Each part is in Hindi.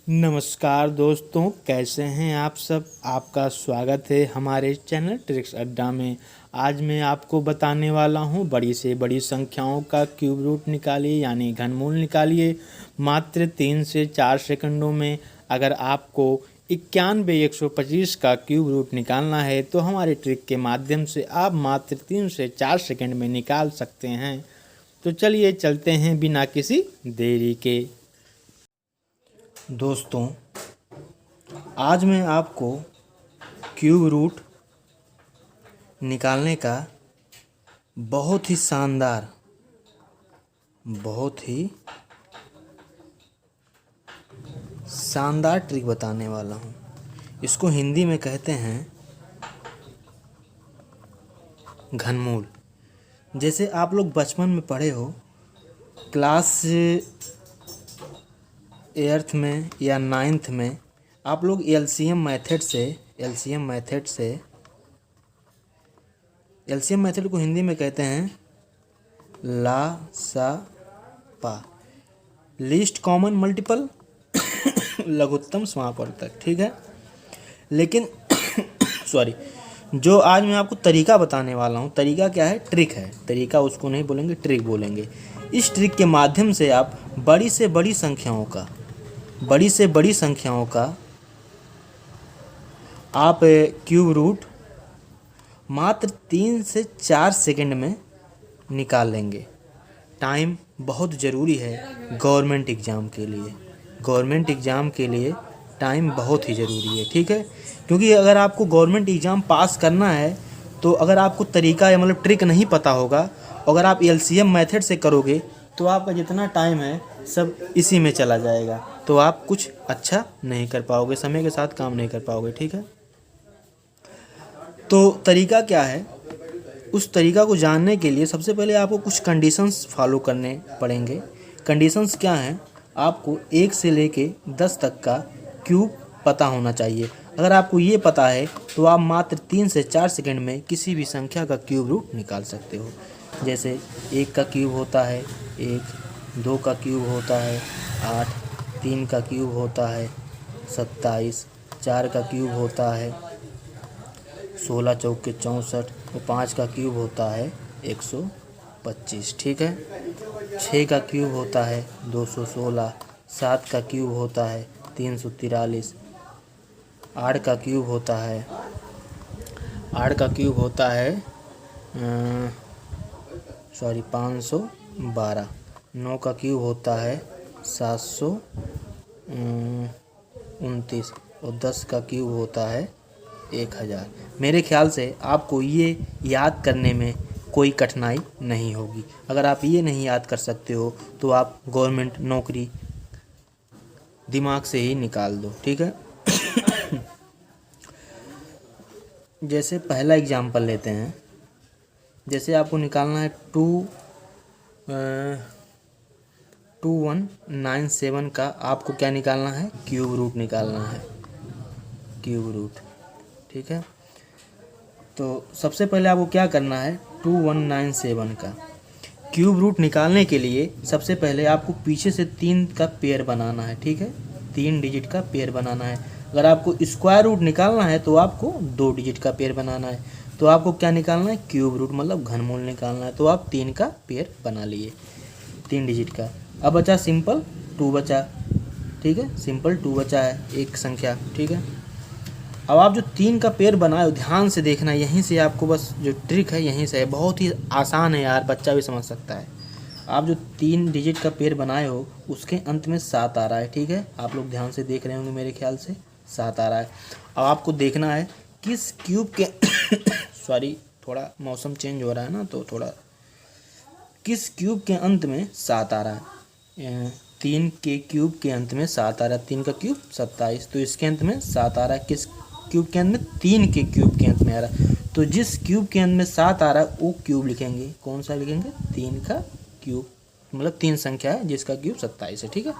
नमस्कार दोस्तों, कैसे हैं आप सब। आपका स्वागत है हमारे चैनल ट्रिक्स अड्डा में। आज मैं आपको बताने वाला हूं बड़ी से बड़ी संख्याओं का क्यूब रूट निकालिए, यानी घनमूल निकालिए मात्र 3 से 4 सेकंडों में। अगर आपको 91,125 का क्यूब रूट निकालना है तो हमारे ट्रिक के माध्यम से आप मात्र 3 से 4 सेकंड में निकाल सकते हैं। तो चलिए चलते हैं बिना किसी देरी के। दोस्तों, आज मैं आपको क्यूब रूट निकालने का बहुत ही शानदार, ट्रिक बताने वाला हूँ। इसको हिंदी में कहते हैं घनमूल। जैसे आप लोग बचपन में पढ़े हो, क्लास 8th में या 9th में, आप लोग एलसीएम मेथड को हिंदी में कहते हैं ला सा पा, लीस्ट कॉमन मल्टीपल, लघुत्तम समापवर्तक। ठीक है, लेकिन सॉरी, जो आज मैं आपको तरीका बताने वाला हूँ, तरीका क्या है? ट्रिक है। तरीका उसको नहीं बोलेंगे, ट्रिक बोलेंगे। इस ट्रिक के माध्यम से आप बड़ी से बड़ी संख्याओं का आप क्यूब रूट मात्र 3 से 4 सेकंड में निकाल लेंगे। टाइम बहुत ज़रूरी है गवर्नमेंट एग्ज़ाम के लिए टाइम बहुत ही ज़रूरी है। ठीक है, क्योंकि अगर आपको गवर्नमेंट एग्ज़ाम पास करना है तो अगर आपको तरीका या मतलब ट्रिक नहीं पता होगा, अगर आप एलसीएम मेथड से करोगे तो आपका जितना टाइम है सब इसी में चला जाएगा, तो आप कुछ अच्छा नहीं कर पाओगे, समय के साथ काम नहीं कर पाओगे। ठीक है, तो तरीका क्या है? उस तरीका को जानने के लिए सबसे पहले आपको कुछ कंडीशंस फॉलो करने पड़ेंगे। कंडीशंस क्या हैं? आपको 1 से लेके 10 तक का क्यूब पता होना चाहिए। अगर आपको ये पता है तो आप मात्र 3 से 4 सेकंड में किसी भी संख्या का क्यूब रूट निकाल सकते हो। जैसे 1 का क्यूब होता है 1, 2 का क्यूब होता है 8, 3 का क्यूब होता है 27, 4 का क्यूब होता है 16 चौक के 64 और 5 का क्यूब होता है 125। ठीक है, 6 का क्यूब होता है 216, 7 का क्यूब होता है 343, 8 का क्यूब होता है 512, 9 का क्यूब होता है 729 और 10 का क्यूब होता है 1000। मेरे ख्याल से आपको ये याद करने में कोई कठिनाई नहीं होगी। अगर आप ये नहीं याद कर सकते हो तो आप गवर्नमेंट नौकरी दिमाग से ही निकाल दो। ठीक है, जैसे पहला एग्जाम्पल लेते हैं। जैसे आपको निकालना है 2197 का, आपको क्या निकालना है? क्यूब रूट निकालना है, क्यूब रूट। ठीक है, तो सबसे पहले आपको क्या करना है? 2197 का क्यूब रूट निकालने के लिए सबसे पहले आपको पीछे से 3 का पेयर बनाना है। ठीक है, 3 डिजिट का पेयर बनाना है। अगर आपको स्क्वायर रूट निकालना है तो आपको 2 डिजिट का पेयर बनाना है। तो आपको क्या निकालना है? क्यूब रूट मतलब घनमूल निकालना है। तो आप 3 का पेयर बना लिए, 3 डिजिट का। अब बचा सिंपल 2 बचा। ठीक है, सिंपल 2 बचा है, एक संख्या। ठीक है, अब आप जो 3 का पेयर बनाए, ध्यान से देखना, यहीं से आपको बस जो ट्रिक है यहीं से है। बहुत ही आसान है यार, बच्चा भी समझ सकता है। आप जो 3 डिजिट का पेयर बनाए हो उसके अंत में 7 आ रहा है। ठीक है, आप लोग ध्यान से देख रहे होंगे, मेरे ख्याल से 7 आ रहा है। अब आपको देखना है किस क्यूब के सॉरी, थोड़ा मौसम चेंज हो रहा है ना, तो थोड़ा किस क्यूब के अंत में 7 आ रहा है? 3 के क्यूब के अंत में 7 आ रहा है। 3 का क्यूब 27, तो इसके अंत में 7 आ रहा है। किस क्यूब के अंत में? 3 के क्यूब के अंत में आ रहा है। तो जिस क्यूब के अंत में 7 आ रहा है वो क्यूब लिखेंगे। कौन सा लिखेंगे? 3 का क्यूब, मतलब 3 संख्या है जिसका क्यूब 27 है। ठीक है,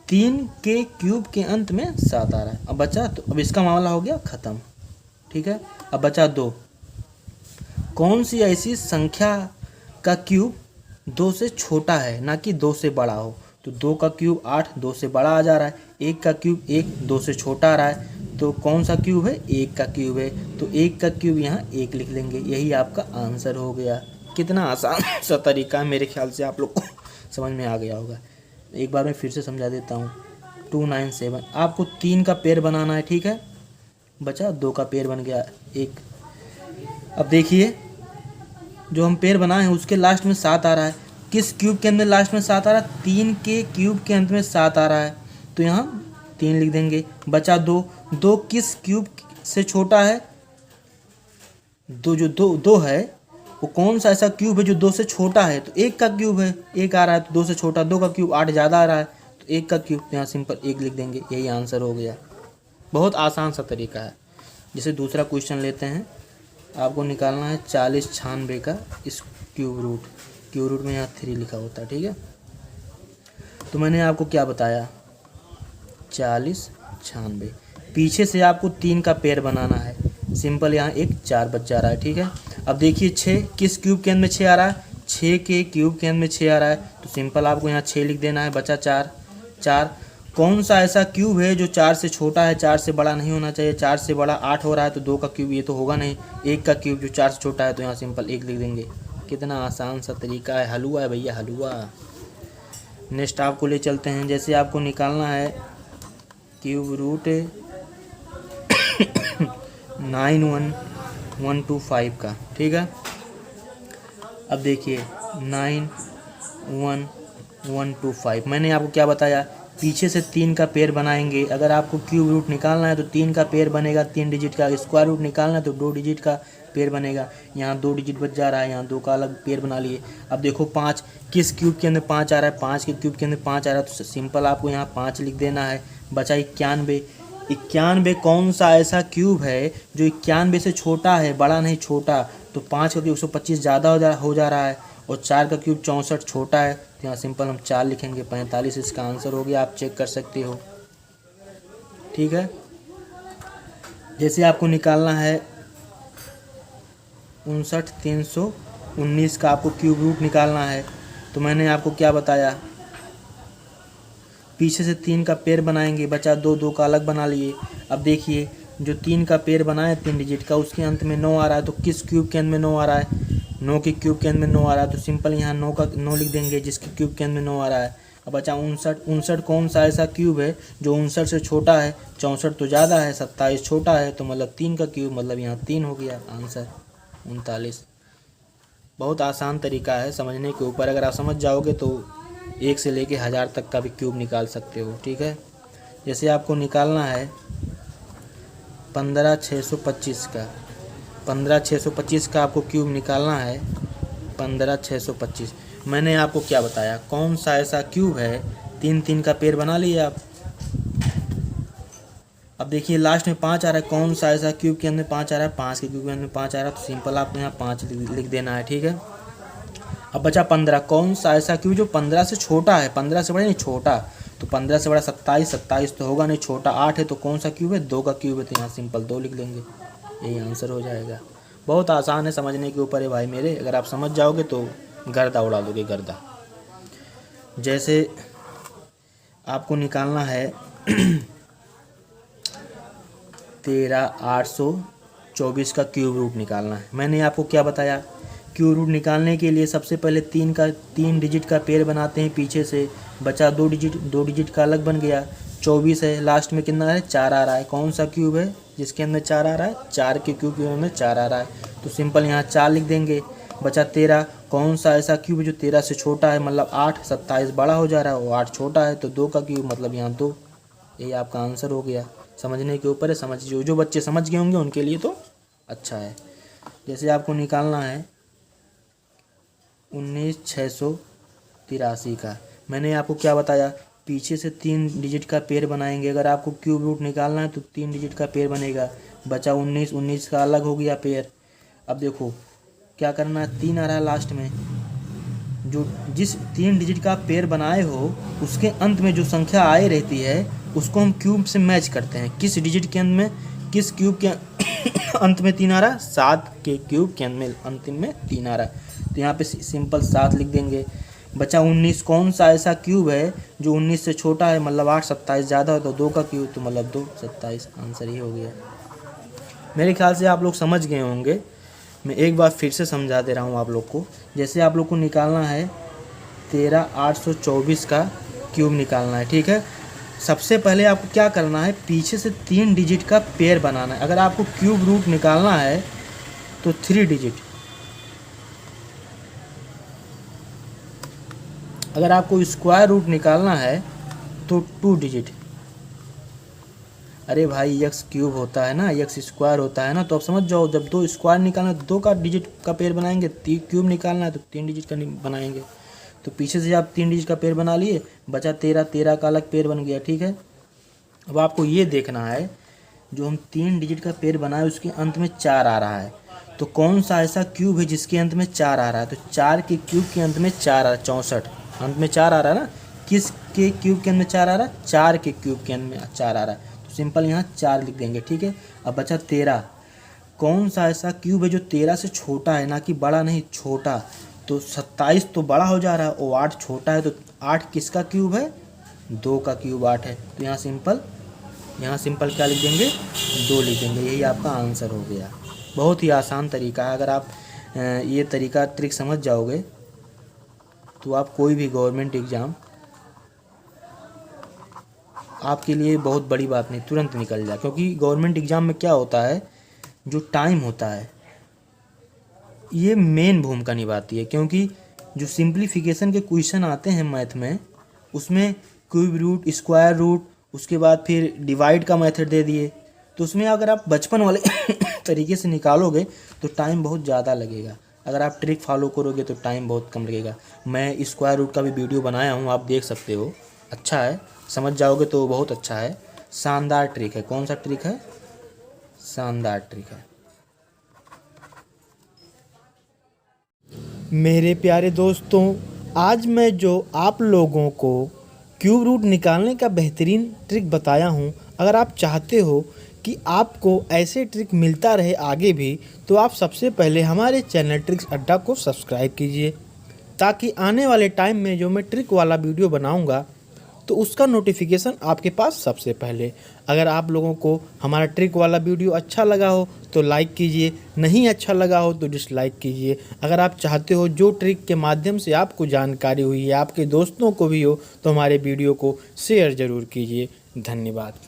3 के क्यूब के अंत में 7 आ रहा है। अब बचा, तो अब इसका मामला हो गया खत्म। ठीक है, अब बचा 2। कौन सी ऐसी संख्या का क्यूब 2 से छोटा है ना कि 2 से बड़ा हो? तो 2 का क्यूब 8, 2 से बड़ा आ जा रहा है। 1 का क्यूब 1, 2 से छोटा आ रहा है, तो कौन सा क्यूब है? 1 का क्यूब है, तो 1 का क्यूब यहाँ 1 लिख लेंगे। यही आपका आंसर हो गया। कितना आसान सा तरीका है, मेरे ख्याल से आप लोग को समझ में आ गया होगा। एक बार मैं फिर से समझा देता हूँ। 297 आपको 3 का पेयर बनाना है, ठीक है, बचा 2 का पेयर बन गया 1। अब देखिए जो हम पेयर बनाए हैं उसके लास्ट में 7 आ रहा है। किस क्यूब के अंत में लास्ट में 7 आ रहा है? 3 के क्यूब के अंत में 7 आ रहा है, तो यहाँ 3 लिख देंगे। बचा 2, 2 किस क्यूब से छोटा है? जो दो है वो कौन सा ऐसा क्यूब है जो 2 से छोटा है? तो 1 का क्यूब है, 1 आ रहा है तो 2 से छोटा। 2 का क्यूब 8 ज़्यादा आ रहा है, तो 1 का क्यूब, यहाँ सिंपल 1 लिख देंगे। यही आंसर हो गया। बहुत आसान सा तरीका है। जैसे दूसरा क्वेश्चन लेते हैं, आपको निकालना है 40 96 का इस क्यूब रूट में यहाँ 3 लिखा होता है, ठीक है। तो मैंने आपको क्या बताया? 40 96, पीछे से आपको 3 का पेयर बनाना है। सिंपल यहाँ एक 4 बच जा रहा है, ठीक है। अब देखिए 6 किस क्यूब के अंदर में 6 आ रहा है? 6 के क्यूब के अंदर में 6 आ रहा है, तो सिंपल आपको यहाँ 6 लिख देना है। बचा 4 कौन सा ऐसा क्यूब है जो 4 से छोटा है, 4 से बड़ा नहीं होना चाहिए? 4 से बड़ा 8 हो रहा है, तो 2 का क्यूब ये तो होगा नहीं। 1 का क्यूब जो 4 से छोटा है, तो यहाँ सिंपल 1 लिख देंगे। कितना आसान सा तरीका है, हलवा है भैया, हलवा। नेक्स्ट आपको ले चलते हैं। जैसे आपको निकालना है क्यूब रूट 91125 का, ठीक है। अब देखिए 91125 मैंने आपको क्या बताया? पीछे से 3 का पेयर बनाएंगे। अगर आपको क्यूब रूट निकालना है तो 3 का पेयर बनेगा 3 डिजिट का। स्क्वायर रूट निकालना है तो 2 डिजिट का पेयर बनेगा। यहाँ 2 डिजिट बच जा रहा है, यहाँ 2 का अलग पेयर बना लिए। अब देखो 5 किस क्यूब के अंदर 5 आ रहा है? 5 के क्यूब के अंदर 5 आ रहा है, तो सिंपल आपको यहाँ 5 लिख देना है। बचा 91। 91 कौन सा ऐसा क्यूब है जो 91 से छोटा है, बड़ा नहीं, छोटा? तो 5 का क्यूब 125 ज़्यादा हो जा रहा है, और 4 का क्यूब 64 छोटा है, तो यहाँ सिंपल हम 4 लिखेंगे। 45 इसका आंसर हो गया। आप चेक कर सकते हो, ठीक है। जैसे आपको निकालना है 59319 का आपको क्यूब रूट निकालना है, तो मैंने आपको क्या बताया? पीछे से 3 का पेयर बनाएंगे। बचा 2 का अलग बना लिए। अब देखिए जो 3 का पेयर बनाया 3 डिजिट का, उसके अंत में 9 आ रहा है, तो किस क्यूब के अंत में 9 आ रहा है? 9 के क्यूब के अंत में 9 आ रहा है, तो सिंपल यहाँ 9 लिख देंगे जिसके क्यूब के अंत में 9 आ रहा है। अब बचा 59 कौन सा ऐसा क्यूब है जो 59 से छोटा है? 64 तो ज़्यादा है, 27 छोटा है, तो मतलब 3 का क्यूब, मतलब यहाँ 3 हो गया आंसर 39। बहुत आसान तरीका है समझने के ऊपर। अगर आप समझ जाओगे तो 1 से लेके 1000 तक का भी क्यूब निकाल सकते हो, ठीक है। जैसे आपको निकालना है 15625 का, 15625 का आपको क्यूब निकालना है। 15625 मैंने आपको क्या बताया? कौन सा ऐसा क्यूब है? 3 का पेयर बना लिए आप। अब देखिए लास्ट में 5 आ रहा है, कौन सा ऐसा क्यूब के अंदर 5 आ रहा है? 5 के क्यूब के अंदर 5 आ रहा है, तो सिंपल आपको यहाँ 5 लिख देना है, ठीक है। अब बचा 15 कौन सा ऐसा क्यूब जो 15 से छोटा है? 15 से बड़ा नहीं, छोटा। तो 15 से बड़ा 27, 27 तो होगा नहीं, छोटा 8 है, तो कौन सा क्यूब है? 2 का क्यूब है, तो यहाँ सिंपल 2 लिख देंगे। यही आंसर हो जाएगा। बहुत आसान है, समझने के ऊपर है भाई मेरे। अगर आप समझ जाओगे तो गर्दा उड़ा दोगे, गर्दा। जैसे आपको निकालना है 13824 का क्यूब रूट निकालना है। मैंने आपको क्या बताया? क्यूब रूट निकालने के लिए सबसे पहले 3 डिजिट का पेयर बनाते हैं पीछे से। बचा 2 डिजिट का अलग बन गया। 24 है, लास्ट में कितना है? 4 आ रहा है। कौन सा क्यूब है जिसके अंदर 4 आ रहा है? 4 के क्यूब के अंदर 4 आ रहा है, तो सिंपल यहाँ 4 लिख देंगे। बचा 13 कौन सा ऐसा क्यूब है जो 13 से छोटा है? मतलब 8, 27 बड़ा हो जा रहा है, वो 8 छोटा है, तो 2 का क्यूब, मतलब यहाँ 2। यही आपका आंसर हो गया। समझने के ऊपर है, समझ जो बच्चे समझ गए होंगे उनके लिए तो अच्छा है। जैसे आपको निकालना है 19683 का। मैंने आपको क्या बताया? पीछे से 3 डिजिट का पेयर बनाएंगे। अगर आपको क्यूब रूट निकालना है तो 3 डिजिट का पेयर बनेगा। बचा 19 का अलग हो गया पेयर। अब देखो क्या करना है, 3 आ रहा है लास्ट में। जो जिस 3 डिजिट का पेयर बनाए हो उसके अंत में जो संख्या आए रहती है उसको हम क्यूब से मैच करते हैं। किस डिजिट के अंत में, किस क्यूब के अंत में 3 आ रहा है? 7 के क्यूब के अंत में अंतिम में 3 आ रहा है, तो यहाँ पे सिंपल 7 लिख देंगे। बचा 19। कौन सा ऐसा क्यूब है जो 19 से छोटा है, मतलब 8 27 ज़्यादा हो तो 2 का क्यूब, तो मतलब 2 27। आंसर ये हो गया। मेरे ख्याल से आप लोग समझ गए होंगे। मैं एक बार फिर से समझा दे रहा हूँ आप लोग को। जैसे आप लोग को निकालना है 13,824 का क्यूब निकालना है, ठीक है। सबसे पहले आपको क्या करना है, पीछे से 3 डिजिट का पेयर बनाना है। अगर आपको क्यूब रूट निकालना है तो 3 डिजिट, अगर आपको स्क्वायर रूट निकालना है तो 2 डिजिट। अरे भाई एक्स क्यूब होता है ना, एक्स स्क्वायर होता है ना, तो आप समझ जाओ, जब 2 स्क्वायर निकालना है तो 2 का डिजिट का पेयर बनाएंगे, क्यूब निकालना है तो 3 डिजिट का बनाएंगे। तो पीछे से आप 3 डिजिट का पेयर बना लिए, बचा 13, 13 का अलग पेयर बन गया, ठीक है। अब आपको ये देखना है जो हम 3 डिजिट का पेयर बनाए उसके अंत में 4 आ रहा है, तो कौन सा ऐसा क्यूब है जिसके अंत में 4 आ रहा है। तो 4 के क्यूब के अंत में 4 आ रहा है, 64 अंत में 4 आ रहा है ना। किस के क्यूब के अंत में 4 आ रहा है, 4 के क्यूब के अंत में 4 आ रहा है, तो सिंपल यहाँ 4 लिख देंगे, ठीक है। अब बचा 13। कौन सा ऐसा क्यूब है जो 13 से छोटा है, ना कि बड़ा, नहीं छोटा। तो 27 तो बड़ा हो जा रहा है और 8 छोटा है, तो 8 किसका क्यूब है, 2 का क्यूब 8 है। तो यहाँ सिंपल क्या लिख देंगे, 2 लिख देंगे। यही आपका आंसर हो गया। बहुत ही आसान तरीका है। अगर आप ये तरीका ट्रिक समझ जाओगे तो आप कोई भी गवर्नमेंट एग्ज़ाम आपके लिए बहुत बड़ी बात नहीं, तुरंत निकल जाए। क्योंकि गवर्नमेंट एग्ज़ाम में क्या होता है, जो टाइम होता है ये मेन भूमिका निभाती है। क्योंकि जो सिंप्लीफिकेशन के क्वेश्चन आते हैं मैथ में, उसमें क्यूब रूट, स्क्वायर रूट, उसके बाद फिर डिवाइड का मेथड दे दिए, तो उसमें अगर आप बचपन वाले तरीके से निकालोगे तो टाइम बहुत ज़्यादा लगेगा। अगर आप ट्रिक फॉलो करोगे तो टाइम बहुत कम लगेगा। मैं स्क्वायर रूट का भी वीडियो बनाया हूँ, आप देख सकते हो, अच्छा है, समझ जाओगे तो बहुत अच्छा है। शानदार ट्रिक है। कौन सा ट्रिक है, शानदार ट्रिक है। मेरे प्यारे दोस्तों, आज मैं जो आप लोगों को क्यूब रूट निकालने का बेहतरीन ट्रिक बताया हूँ, अगर आप चाहते हो कि आपको ऐसे ट्रिक मिलता रहे आगे भी, तो आप सबसे पहले हमारे चैनल ट्रिक्स अड्डा को सब्सक्राइब कीजिए, ताकि आने वाले टाइम में जो मैं ट्रिक वाला वीडियो बनाऊँगा तो उसका नोटिफिकेशन आपके पास सबसे पहले। अगर आप लोगों को हमारा ट्रिक वाला वीडियो अच्छा लगा हो तो लाइक कीजिए, नहीं अच्छा लगा हो तो डिसलाइक कीजिए। अगर आप चाहते हो जो ट्रिक के माध्यम से आपको जानकारी हुई है आपके दोस्तों को भी हो, तो हमारे वीडियो को शेयर ज़रूर कीजिए। धन्यवाद।